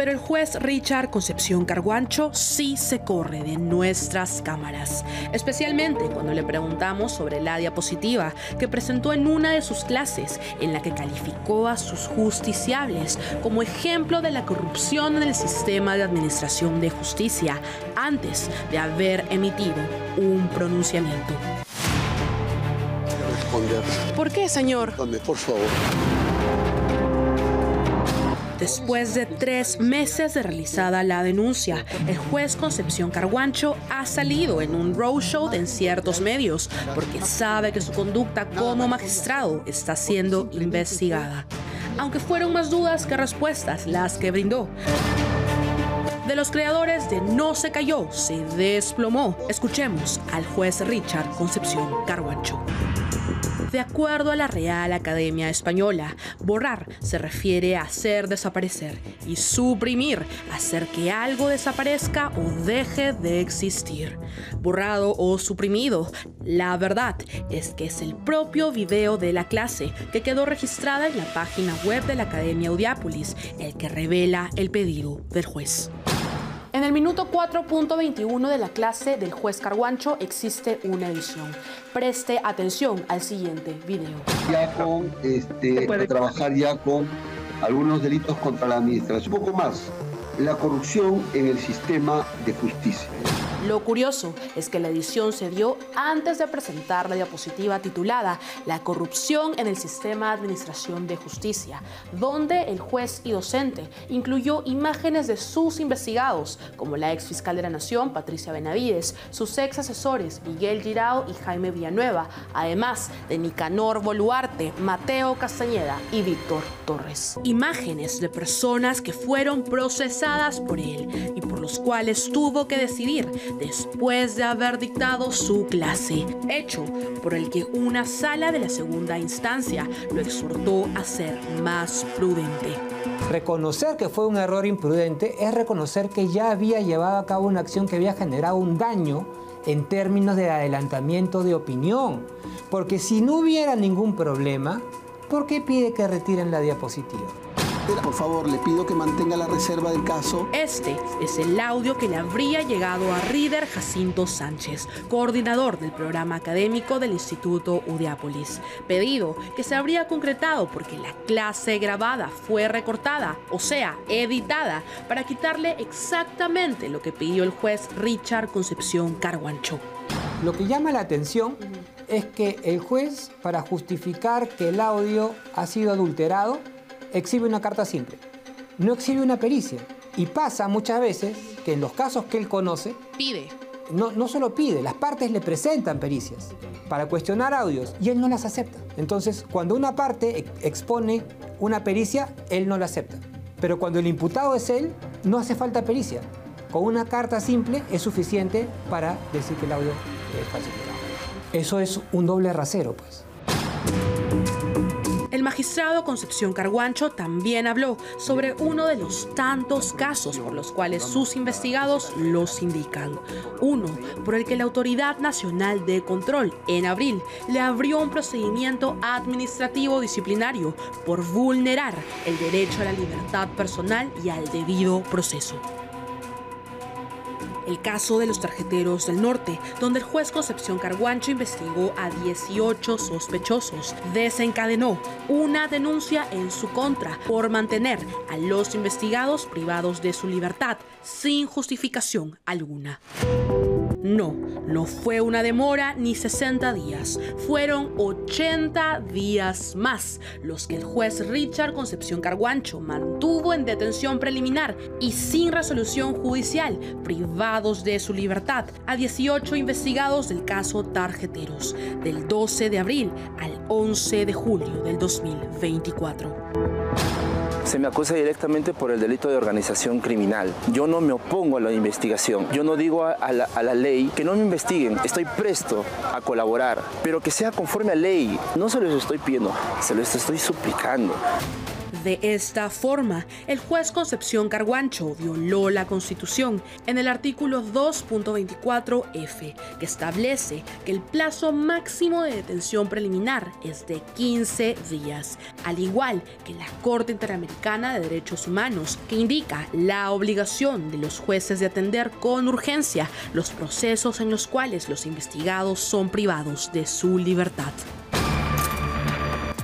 Pero el juez Richard Concepción Carguancho sí se corre de nuestras cámaras, especialmente cuando le preguntamos sobre la diapositiva que presentó en una de sus clases, en la que calificó a sus justiciables como ejemplo de la corrupción en el sistema de administración de justicia antes de haber emitido un pronunciamiento. ¿Por qué, señor? Por favor. Después de 3 meses de realizada la denuncia, el juez Concepción Carguancho ha salido en un roadshow en ciertos medios porque sabe que su conducta como magistrado está siendo investigada. Aunque fueron más dudas que respuestas las que brindó. De los creadores de No se cayó, se desplomó. Escuchemos al juez Richard Concepción Carguancho. De acuerdo a la Real Academia Española, borrar se refiere a hacer desaparecer y suprimir, hacer que algo desaparezca o deje de existir. Borrado o suprimido, la verdad es que es el propio video de la clase que quedó registrada en la página web de la Academia Audiápolis, el que revela el pedido del juez. En el minuto 4.21 de la clase del juez Carguancho existe una edición. Preste atención al siguiente video. Ya con, a trabajar ya con algunos delitos contra la administración. Un poco más, la corrupción en el sistema de justicia. Lo curioso es que la edición se dio antes de presentar la diapositiva titulada La corrupción en el sistema de administración de justicia, donde el juez y docente incluyó imágenes de sus investigados, como la ex fiscal de la Nación, Patricia Benavides, sus ex asesores, Miguel Girao y Jaime Villanueva, además de Nicanor Boluarte, Mateo Castañeda y Víctor Torres. Imágenes de personas que fueron procesadas por él y por los cuales tuvo que decidir después de haber dictado su clase, hecho por el que una sala de la segunda instancia lo exhortó a ser más prudente. Reconocer que fue un error imprudente es reconocer que ya había llevado a cabo una acción que había generado un daño en términos de adelantamiento de opinión, porque si no hubiera ningún problema, ¿por qué pide que retiren la diapositiva? Por favor, le pido que mantenga la reserva del caso. Este es el audio que le habría llegado a Ríder Jacinto Sánchez, coordinador del programa académico del Instituto Audiápolis. Pedido que se habría concretado porque la clase grabada fue recortada, o sea, editada, para quitarle exactamente lo que pidió el juez Richard Concepción Carguancho. Lo que llama la atención es que el juez, para justificar que el audio ha sido adulterado, exhibe una carta simple, no exhibe una pericia. Y pasa muchas veces que en los casos que él conoce, no solo pide, las partes le presentan pericias para cuestionar audios y él no las acepta. Entonces, cuando una parte expone una pericia, él no la acepta. Pero cuando el imputado es él, no hace falta pericia. Con una carta simple es suficiente para decir que el audio es falsificado. Eso es un doble rasero, pues. El magistrado Concepción Carguancho también habló sobre uno de los tantos casos por los cuales sus investigados los indican. Uno por el que la Autoridad Nacional de Control, en abril, le abrió un procedimiento administrativo disciplinario por vulnerar el derecho a la libertad personal y al debido proceso. El caso de los tarjeteros del norte, donde el juez Concepción Carguancho investigó a 18 sospechosos, desencadenó una denuncia en su contra por mantener a los investigados privados de su libertad sin justificación alguna. No fue una demora ni 60 días, fueron 80 días más los que el juez Richard Concepción Carguancho mantuvo en detención preliminar y sin resolución judicial, privados de su libertad, a 18 investigados del caso Tarjeteros, del 12 de abril al 11 de julio del 2024. Se me acusa directamente por el delito de organización criminal. Yo no me opongo a la investigación. Yo no digo a la ley que no me investiguen. Estoy presto a colaborar, pero que sea conforme a ley. No se los estoy pidiendo, se los estoy suplicando. De esta forma, el juez Concepción Carguancho violó la Constitución en el artículo 2.24f, que establece que el plazo máximo de detención preliminar es de 15 días, al igual que la Corte Interamericana de Derechos Humanos, que indica la obligación de los jueces de atender con urgencia los procesos en los cuales los investigados son privados de su libertad.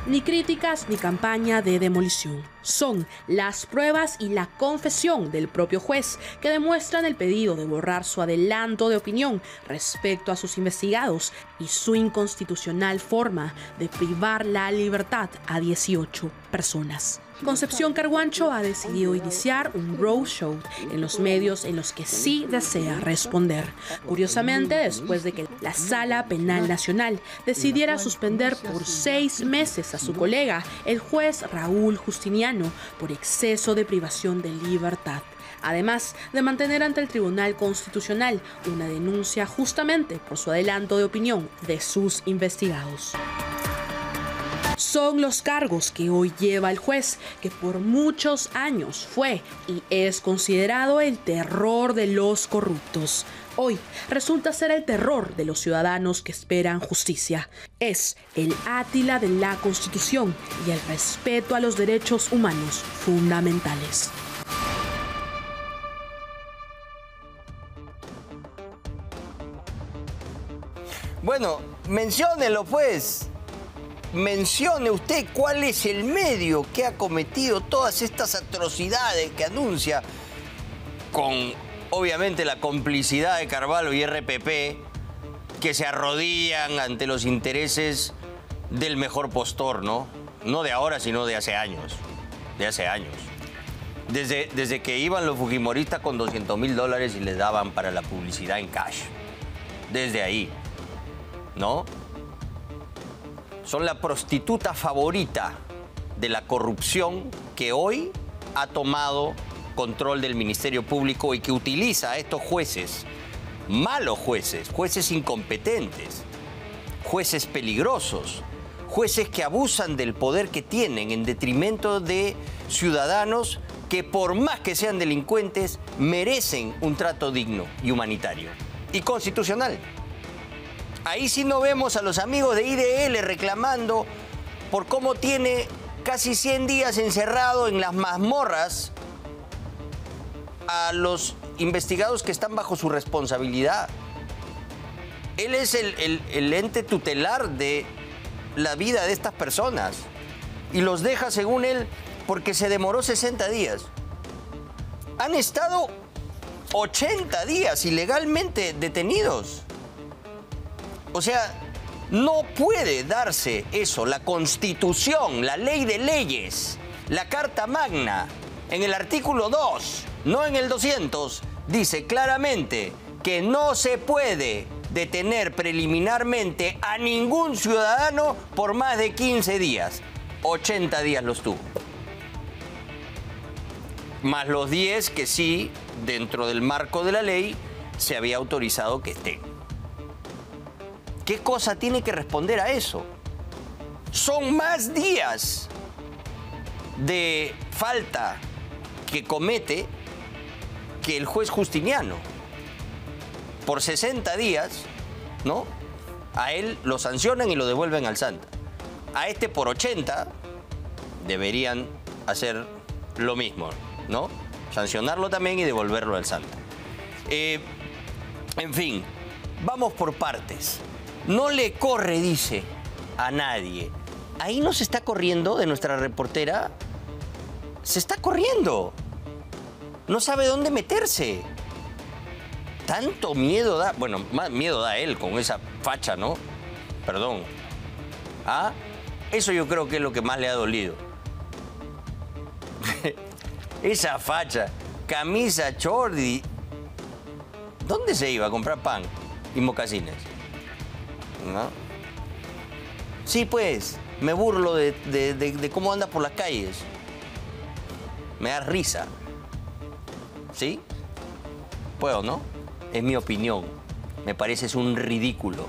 Ni críticas ni campaña de demolición. Son las pruebas y la confesión del propio juez que demuestran el pedido de borrar su adelanto de opinión respecto a sus investigados y su inconstitucional forma de privar la libertad a 18 personas. Concepción Carguancho ha decidido iniciar un roadshow en los medios en los que sí desea responder. Curiosamente, después de que la Sala Penal Nacional decidiera suspender por 6 meses a su colega, el juez Raúl Justiniano, por exceso de privación de libertad, además de mantener ante el Tribunal Constitucional una denuncia justamente por su adelanto de opinión de sus investigados. Son los cargos que hoy lleva el juez, que por muchos años fue y es considerado el terror de los corruptos. Hoy resulta ser el terror de los ciudadanos que esperan justicia. Es el Átila de la Constitución y el respeto a los derechos humanos fundamentales. Bueno, menciónelo pues. Mencione usted cuál es el medio que ha cometido todas estas atrocidades que anuncia, con obviamente la complicidad de Carvalho y RPP, que se arrodillan ante los intereses del mejor postor, ¿no? No de ahora, sino de hace años. De hace años. Desde que iban los fujimoristas con $200.000 y les daban para la publicidad en cash. Desde ahí, ¿no? Son la prostituta favorita de la corrupción que hoy ha tomado control del Ministerio Público y que utiliza a estos jueces, malos jueces, jueces incompetentes, jueces peligrosos, jueces que abusan del poder que tienen en detrimento de ciudadanos que, por más que sean delincuentes, merecen un trato digno y humanitario y constitucional. Ahí sí no vemos a los amigos de IDL reclamando por cómo tiene casi 100 días encerrado en las mazmorras a los investigados que están bajo su responsabilidad. Él es el ente tutelar de la vida de estas personas y los deja, según él, porque se demoró 60 días. Han estado 80 días ilegalmente detenidos. O sea, no puede darse eso. La Constitución, la ley de leyes, la Carta Magna, en el artículo 2, no en el 200, dice claramente que no se puede detener preliminarmente a ningún ciudadano por más de 15 días. 80 días los tuvo. Más los 10 que sí, dentro del marco de la ley, se había autorizado que estén. ¿Qué cosa tiene que responder a eso? Son más días de falta que comete que el juez Justiniano. Por 60 días, ¿no? A él lo sancionan y lo devuelven al Santa. A este por 80 deberían hacer lo mismo, ¿no? Sancionarlo también y devolverlo al Santa. En fin, vamos por partes. No le corre, dice, a nadie. Ahí no se está corriendo de nuestra reportera. Se está corriendo. No sabe dónde meterse. Tanto miedo da. Bueno, más miedo da él con esa facha, ¿no? Perdón. ¿Ah? Eso yo creo que es lo que más le ha dolido. Esa facha. Camisa, short y... ¿Dónde se iba a comprar pan y mocasines? ¿No? Sí, pues, me burlo de cómo anda por las calles. Me da risa. ¿Sí? Puedo, ¿no? Es mi opinión. Me pareces un ridículo.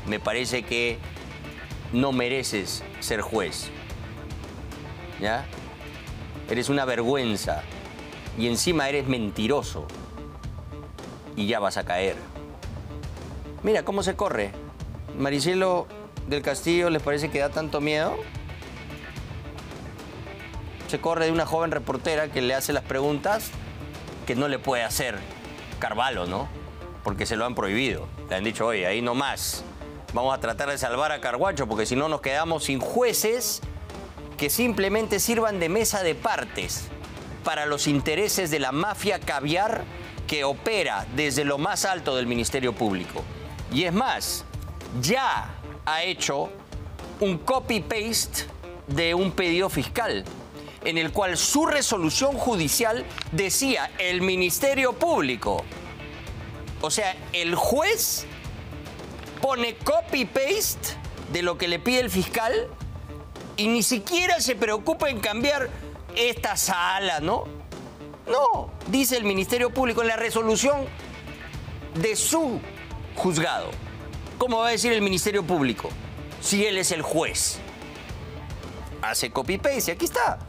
Me parece que no mereces ser juez. ¿Ya? Eres una vergüenza. Y encima eres mentiroso. Y ya vas a caer. Mira cómo se corre. Maricelo del Castillo, ¿les parece que da tanto miedo? Se corre de una joven reportera que le hace las preguntas que no le puede hacer Carvalho, ¿no? Porque se lo han prohibido. Le han dicho, oye, ahí no más. Vamos a tratar de salvar a Carguancho porque si no nos quedamos sin jueces que simplemente sirvan de mesa de partes para los intereses de la mafia caviar que opera desde lo más alto del Ministerio Público. Y es más, ya ha hecho un copy-paste de un pedido fiscal en el cual su resolución judicial decía el Ministerio Público. O sea, el juez pone copy-paste de lo que le pide el fiscal y ni siquiera se preocupa en cambiar esta sala, ¿no? No, dice el Ministerio Público en la resolución de su juzgado. ¿Cómo va a decir el Ministerio Público si él es el juez? Hace copy-paste, aquí está.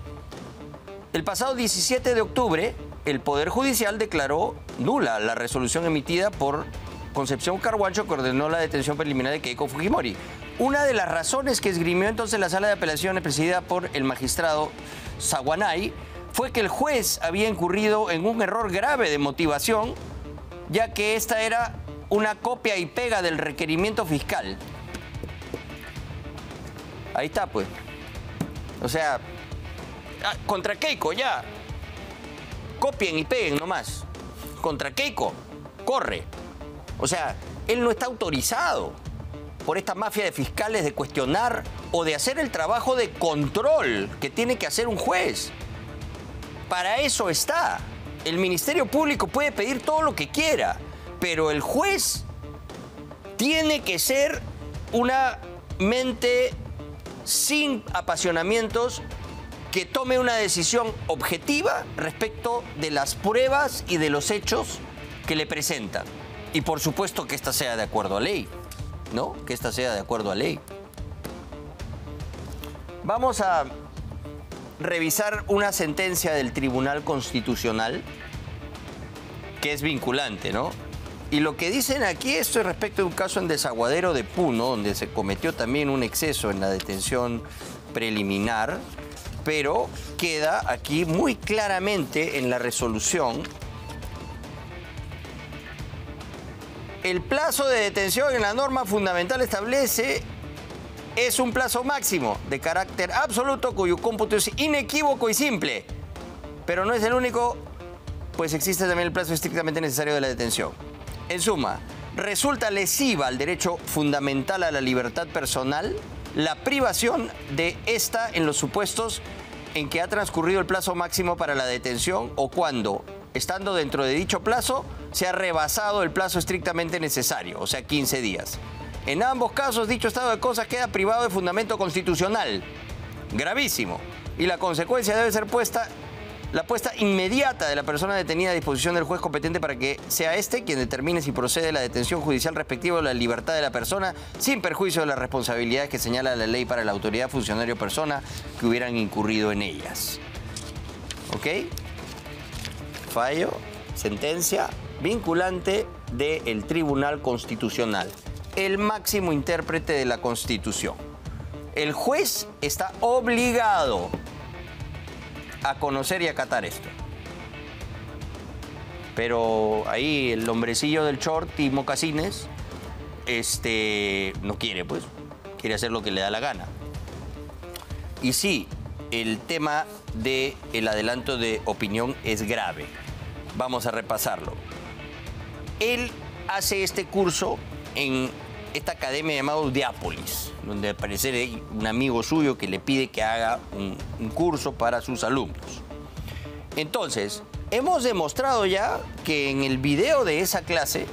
El pasado 17 de octubre, el Poder Judicial declaró nula la resolución emitida por Concepción Carguancho que ordenó la detención preliminar de Keiko Fujimori. Una de las razones que esgrimió entonces la sala de apelaciones presidida por el magistrado Zaguanay fue que el juez había incurrido en un error grave de motivación, ya que esta era una copia y pega del requerimiento fiscal. Ahí está, pues. O sea, contra Keiko ya. Copien y peguen nomás. Contra Keiko, corre. O sea, él no está autorizado por esta mafia de fiscales de cuestionar o de hacer el trabajo de control que tiene que hacer un juez. Para eso está. El Ministerio Público puede pedir todo lo que quiera, pero el juez tiene que ser una mente sin apasionamientos que tome una decisión objetiva respecto de las pruebas y de los hechos que le presentan. Y por supuesto que esta sea de acuerdo a ley, ¿no? Que esta sea de acuerdo a ley. Vamos a revisar una sentencia del Tribunal Constitucional que es vinculante, ¿no? Y lo que dicen aquí, esto es respecto de un caso en Desaguadero de Puno, donde se cometió también un exceso en la detención preliminar, pero queda aquí muy claramente en la resolución. El plazo de detención en la norma fundamental establece es un plazo máximo de carácter absoluto cuyo cómputo es inequívoco y simple. Pero no es el único, pues existe también el plazo estrictamente necesario de la detención. En suma, resulta lesiva al derecho fundamental a la libertad personal la privación de esta en los supuestos en que ha transcurrido el plazo máximo para la detención o cuando, estando dentro de dicho plazo, se ha rebasado el plazo estrictamente necesario, o sea, 15 días. En ambos casos, dicho estado de cosas queda privado de fundamento constitucional. Gravísimo. Y la consecuencia debe ser la puesta inmediata de la persona detenida a disposición del juez competente para que sea este quien determine si procede la detención judicial respectiva de la libertad de la persona, sin perjuicio de las responsabilidades que señala la ley para la autoridad, funcionario o persona que hubieran incurrido en ellas. ¿Ok? Fallo, sentencia vinculante del Tribunal Constitucional, el máximo intérprete de la Constitución. El juez está obligado a conocer y acatar esto. Pero ahí el hombrecillo del short y mocasines no quiere, pues. Quiere hacer lo que le da la gana. Y sí, el tema del adelanto de opinión es grave. Vamos a repasarlo. Él hace este curso en esta academia llamada Udeápolis, donde al parecer hay un amigo suyo que le pide que haga un curso para sus alumnos. Entonces, hemos demostrado ya que en el video de esa clase,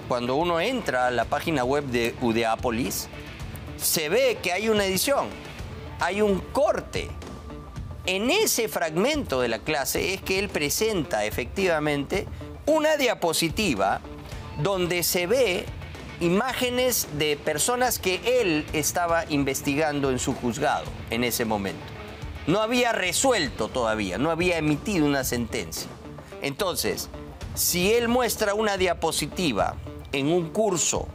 cuando uno entra a la página web de Udeápolis, se ve que hay una edición, hay un corte. En ese fragmento de la clase es que él presenta efectivamente una diapositiva donde se ve imágenes de personas que él estaba investigando en su juzgado en ese momento. No había resuelto todavía, no había emitido una sentencia. Entonces, si él muestra una diapositiva en un curso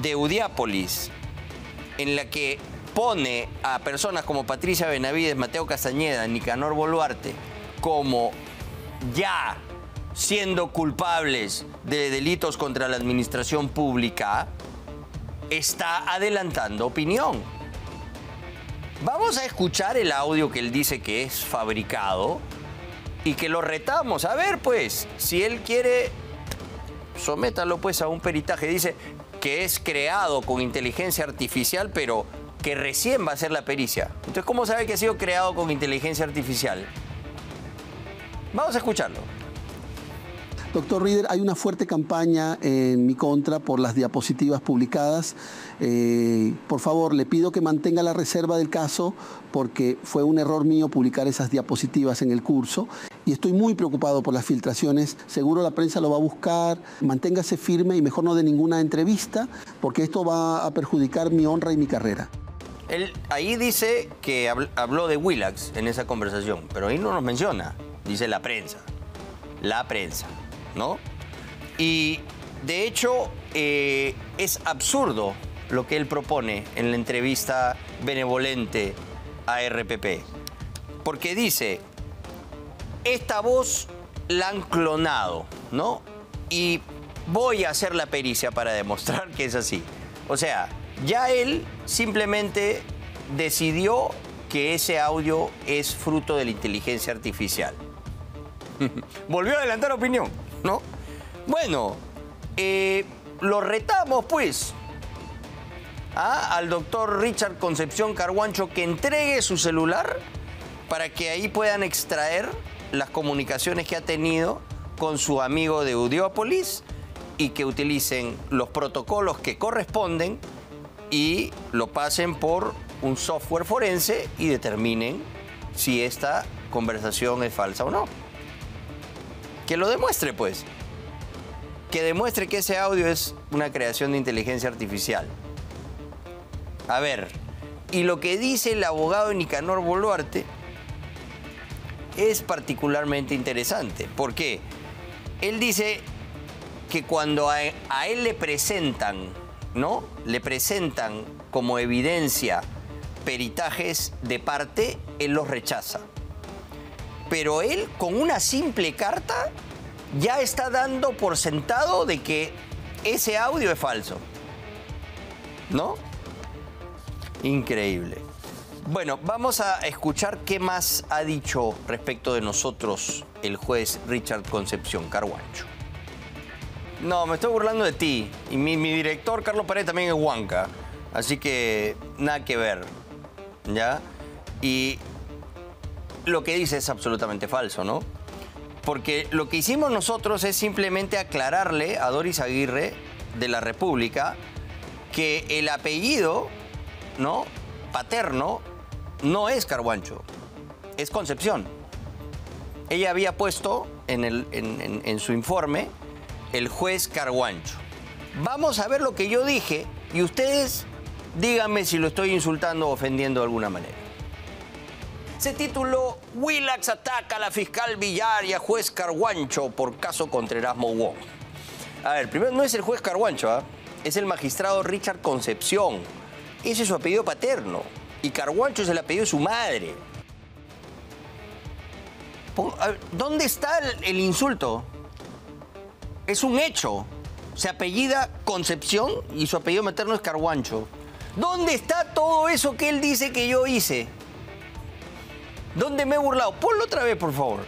de Eudiápolis en la que pone a personas como Patricia Benavides, Mateo Castañeda, Nicanor Boluarte como ya siendo culpables de delitos contra la administración pública, está adelantando opinión. Vamos a escuchar el audio que él dice que es fabricado y que lo retamos. A ver, pues, si él quiere, sométalo pues a un peritaje. Dice que es creado con inteligencia artificial, pero que recién va a ser la pericia. Entonces, ¿cómo sabe que ha sido creado con inteligencia artificial? Vamos a escucharlo. Doctor Rieder, hay una fuerte campaña en mi contra por las diapositivas publicadas. Por favor, le pido que mantenga la reserva del caso porque fue un error mío publicar esas diapositivas en el curso y estoy muy preocupado por las filtraciones. Seguro la prensa lo va a buscar. Manténgase firme y mejor no dé ninguna entrevista porque esto va a perjudicar mi honra y mi carrera. Él ahí dice que habló de Willax en esa conversación, pero ahí no nos menciona. Dice la prensa. La prensa. ¿No? Y de hecho es absurdo lo que él propone en la entrevista benevolente a RPP, porque dice, esta voz la han clonado, ¿no? Y voy a hacer la pericia para demostrar que es así. O sea, ya él simplemente decidió que ese audio es fruto de la inteligencia artificial. Volvió a adelantar opinión, ¿no? Bueno, lo retamos, pues, al doctor Richard Concepción Carguancho que entregue su celular para que ahí puedan extraer las comunicaciones que ha tenido con su amigo de Eudiápolis y que utilicen los protocolos que corresponden y lo pasen por un software forense y determinen si esta conversación es falsa o no. Que lo demuestre, pues. Que demuestre que ese audio es una creación de inteligencia artificial. A ver, y lo que dice el abogado Nicanor Boluarte es particularmente interesante. ¿Por qué? Él dice que cuando a él le presentan, ¿no? Le presentan como evidencia peritajes de parte, él los rechaza. Pero él, con una simple carta, ya está dando por sentado de que ese audio es falso. ¿No? Increíble. Bueno, vamos a escuchar qué más ha dicho respecto de nosotros el juez Richard Concepción Carguancho. No, me estoy burlando de ti. Y mi director, Carlos Paredes, también es huanca. Así que nada que ver. ¿Ya? Y lo que dice es absolutamente falso, ¿no? Porque lo que hicimos nosotros es simplemente aclararle a Doris Aguirre de la República que el apellido, ¿no?, paterno no es Carguancho, es Concepción. Ella había puesto en su informe el juez Carguancho. Vamos a ver lo que yo dije y ustedes díganme si lo estoy insultando o ofendiendo de alguna manera. Se tituló Willax ataca a la fiscal Villar y a juez Carguancho por caso contra Erasmo Wong. A ver, primero no es el juez Carguancho, ¿eh? Es el magistrado Richard Concepción. Ese es su apellido paterno. Y Carguancho es el apellido de su madre. ¿Dónde está el insulto? Es un hecho. Se apellida Concepción y su apellido materno es Carguancho. ¿Dónde está todo eso que él dice que yo hice? ¿Dónde me he burlado? Ponlo otra vez, por favor.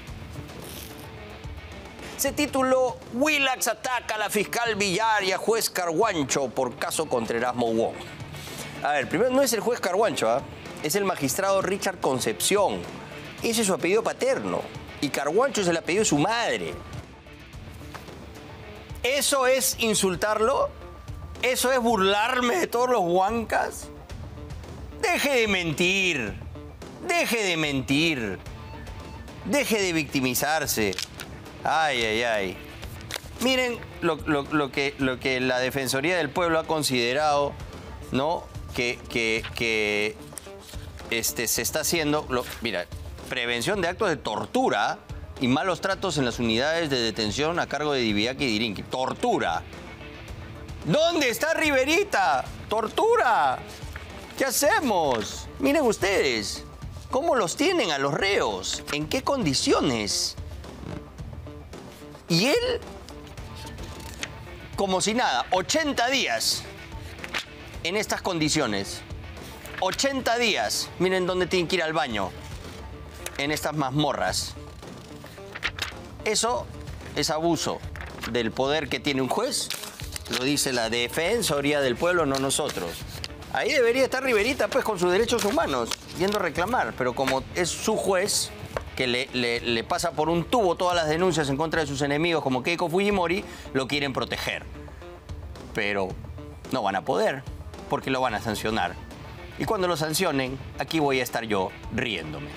Se tituló Willax ataca a la fiscal Villar y a juez Carguancho por caso contra Erasmo Wong. A ver, primero no es el juez Carguancho, ¿eh? Es el magistrado Richard Concepción. Ese es su apellido paterno. Y Carguancho es el apellido de su madre. ¿Eso es insultarlo? ¿Eso es burlarme de todos los huancas? Deje de mentir. Deje de mentir. Deje de victimizarse. Ay, ay, ay. Miren lo que la Defensoría del Pueblo ha considerado, ¿no? Que se está haciendo, mira, prevención de actos de tortura y malos tratos en las unidades de detención a cargo de Diviaki y Dirinqui. ¡Tortura! ¿Dónde está Riverita? ¡Tortura! ¿Qué hacemos? Miren ustedes, ¿cómo los tienen a los reos? ¿En qué condiciones? Y él, como si nada, 80 días en estas condiciones. 80 días. Miren dónde tienen que ir al baño. En estas mazmorras. Eso es abuso del poder que tiene un juez. Lo dice la Defensoría del Pueblo, no nosotros. Ahí debería estar Riverita, pues, con sus derechos humanos, yendo a reclamar. Pero como es su juez, que le pasa por un tubo todas las denuncias en contra de sus enemigos, como Keiko Fujimori, lo quieren proteger. Pero no van a poder, porque lo van a sancionar. Y cuando lo sancionen, aquí voy a estar yo riéndome.